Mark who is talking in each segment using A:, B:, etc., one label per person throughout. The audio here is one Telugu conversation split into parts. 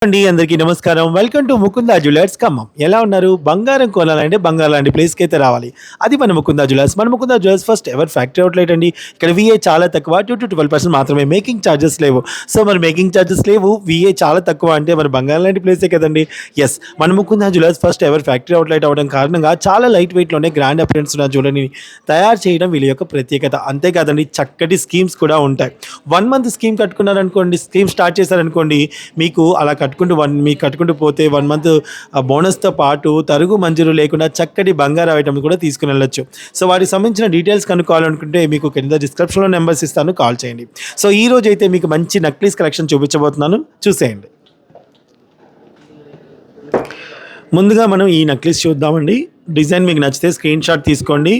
A: అండి అందరికీ నమస్కారం. Welcome to Mukunda jewellers Khammam. ఎలా ఉన్నారు? బంగారం కొనాలంటే బంగారం లాంటి ప్లేస్‌కి అయితే రావాలి. అది మన ముకుందా జ్యువెలర్స్. మన Mukunda jewellers first ever factory outlet అండి. ఇక్కడ వీఏ చాలా తక్కువ 2-12% మాత్రమే. మేకింగ్ చార్జెస్ లేవు. సో మరి మేకింగ్ చార్జెస్ లేవు. వీఏ చాలా తక్కువ అంటే మరి బంగారం లాంటి ప్లేసే కదండీ. యెస్, మన Mukunda jewellers first ever factory outlet అవ్వడం కారణంగా చాలా లైట్ వెయిట్‌లోనే గ్రాండ్ అపియరెన్స్ ఉన్న జ్యువెలరీని తయారు చేయడం వీళ్ళ యొక్క ప్రత్యేకత. అంతేకాదండి, చక్కటి స్కీమ్స్ కూడా ఉంటాయి. 1 మంత్ స్కీమ్ కట్టుకున్నారనుకోండి, స్కీమ్ స్టార్ట్ చేశారనుకోండి, మీకు అలా కట్టుకుంటూ పోతే 1 మంత్ బోనస్‌తో పాటు తరుగు మంజూరు లేకుండా చక్కటి బంగారు ఐటెమ్స్ కూడా తీసుకొని వెళ్ళొచ్చు. సో వాటికి సంబంధించిన డీటెయిల్స్ కనుక్కోవాలనుకుంటే మీకు కింద డిస్క్రిప్షన్‌లో నెంబర్స్ ఇస్తాను, కాల్ చేయండి. సో ఈ రోజు అయితే మీకు మంచి నక్లీస్ కలెక్షన్ చూపించబోతున్నాను, చూసేయండి. ముందుగా మనం ఈ నక్లీస్ చూద్దామండి. డిజైన్ మీకు నచ్చితే స్క్రీన్ షాట్ తీసుకోండి.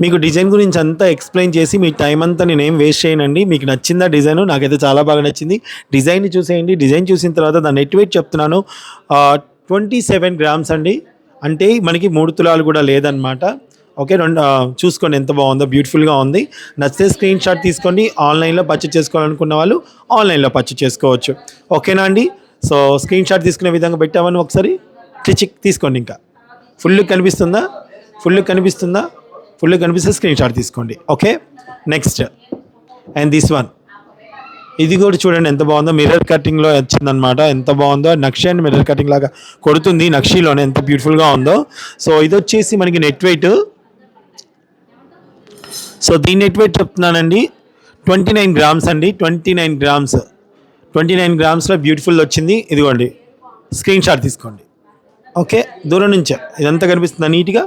A: మీకు డిజైన్ గురించి అంతా ఎక్స్ప్లెయిన్ చేసి మీ టైం అంతా నేనేం వేస్ట్ చేయనండి. మీకు నచ్చిందా డిజైను? నాకైతే చాలా బాగా నచ్చింది. డిజైన్ని చూసేయండి. డిజైన్ చూసిన తర్వాత దాని నెట్ వెయిట్ చెప్తున్నాను. 27 గ్రామ్స్ అండి. అంటే మనకి 3 తులాలు కూడా లేదనమాట. ఓకే, చూసుకోండి ఎంత బాగుందో, బ్యూటిఫుల్గా ఉంది. నచ్చితే స్క్రీన్ షాట్ తీసుకోండి. ఆన్లైన్లో పర్చేజ్ చేసుకోవాలనుకున్న వాళ్ళు ఆన్లైన్లో పర్చేజ్ చేసుకోవచ్చు. ఓకేనా అండి? సో స్క్రీన్ షాట్ తీసుకునే విధంగా పెట్టామని ఒకసారి క్లిక్ తీసుకోండి. ఇంకా ఫుల్ కనిపిస్తుందా? ఫుల్ కనిపిస్తే స్క్రీన్ షాట్ తీసుకోండి. Okay, next and this one. ఇది కూడా చూడండి ఎంత బాగుందో, మిర్రర్ కటింగ్లో వచ్చిందనమాట. ఎంత బాగుందో, నక్షి అండ్ మిర్రర్ కటింగ్ లాగా కొడుతుంది నక్షిలోనే, ఎంత బ్యూటిఫుల్గా ఉందో. సో ఇది వచ్చేసి మనకి నెట్ వెయిట్. సో దీని నెట్ వెయిట్ చెప్తున్నానండి, 29 గ్రామ్స్ అండి. 29 గ్రామ్స్లో బ్యూటిఫుల్ వచ్చింది. ఇదిగోండి, స్క్రీన్ షాట్ తీసుకోండి. ఓకే, దూరం నుంచే ఇదంతా కనిపిస్తుందా నీట్గా?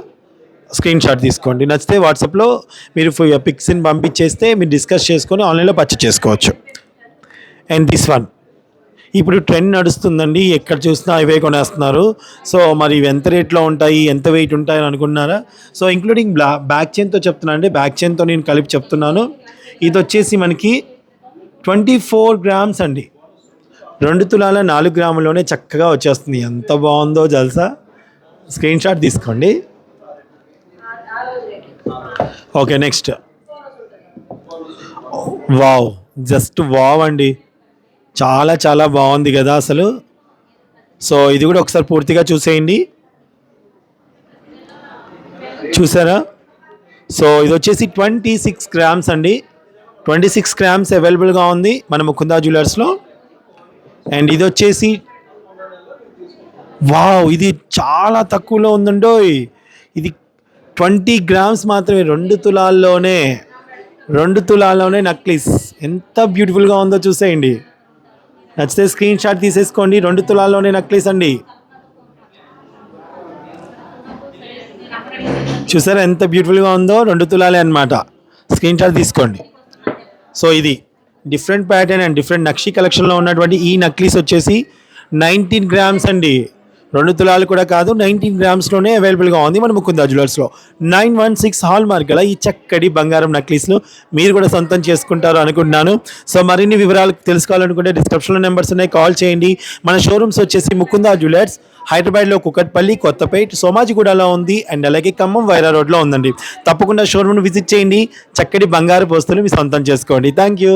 A: స్క్రీన్ షాట్ తీసుకోండి. నచ్చితే వాట్సాప్లో మీరు పిక్స్ని పంపించేస్తే మీరు డిస్కస్ చేసుకొని ఆన్లైన్లో పర్చేజ్ చేసుకోవచ్చు. అండ్ దిస్ వన్, ఇప్పుడు ట్రెండ్ నడుస్తుందండి, ఎక్కడ చూసినా ఇవే కొనేస్తున్నారు. సో మరి ఇవి ఎంత రేట్లో ఉంటాయి, ఎంత వెయిట్ ఉంటాయని అనుకుంటున్నారా? సో ఇంక్లూడింగ్ బ్యాక్ చైన్తో చెప్తున్నాను అండి, బ్యాక్ చైన్తో నేను కలిపి చెప్తున్నాను. ఇది వచ్చేసి మనకి 24 గ్రామ్స్ అండి. 2 తులాల 4 గ్రాముల్లోనే చక్కగా వచ్చేస్తుంది. ఎంత బాగుందో జల్సా. స్క్రీన్ షాట్ తీసుకోండి. Okay, next. Wow, just wow అండి, చాలా చాలా బాగుంది కదా అసలు. సో ఇది కూడా ఒకసారి పూర్తిగా చూసేయండి. చూసారా? సో ఇది వచ్చేసి 26 గ్రామ్స్ అండి. 26 గ్రామ్స్ అవైలబుల్గా ఉంది మన ముకుందా జ్యువెలర్స్లో. అండ్ ఇది వచ్చేసి వావ్, ఇది చాలా తక్కువలో ఉందండో. ఇది 20 గ్రామ్స్ మాత్రమే. 2 తులాల్లోనే నక్లీస్ ఎంత బ్యూటిఫుల్గా ఉందో చూసేయండి. నచ్చితే స్క్రీన్ షాట్ తీసేసుకోండి. 2 తులాల్లోనే నక్లీస్ అండి. చూసారా ఎంత బ్యూటిఫుల్గా ఉందో? 2 తులాలే అనమాట. స్క్రీన్ షాట్ తీసుకోండి. సో ఇది డిఫరెంట్ ప్యాటర్న్ అండ్ డిఫరెంట్ నక్షి కలెక్షన్లో ఉన్నటువంటి ఈ నక్లీస్ వచ్చేసి 19 గ్రామ్స్ అండి. 2 తులాలు కూడా కాదు, 19 గ్రామ్స్లోనే అవైలబుల్గా ఉంది మన ముకుందా జ్యువెలర్స్లో. 916 హాల్ మార్క్ గల ఈ చక్కటి బంగారం నక్లీస్లు మీరు కూడా సొంతం చేసుకుంటారు అనుకుంటున్నాను. సో మరిన్ని వివరాలు తెలుసుకోవాలనుకుంటే డిస్క్రిప్షన్లో నెంబర్స్ ఉన్నాయి, కాల్ చేయండి. మన షోరూమ్స్ వచ్చేసి ముకుందా జ్యువెలర్స్ హైదరాబాద్లో కుకట్పల్లి, కొత్తపేట్, సోమాజిగూడలో ఉంది. అండ్ అలాగే ఖమ్మం వైరా రోడ్లో ఉందండి. తప్పకుండా షోరూమ్ను విజిట్ చేయండి. చక్కటి బంగారు వస్తువులు మీ సొంతం చేసుకోండి. Thank you.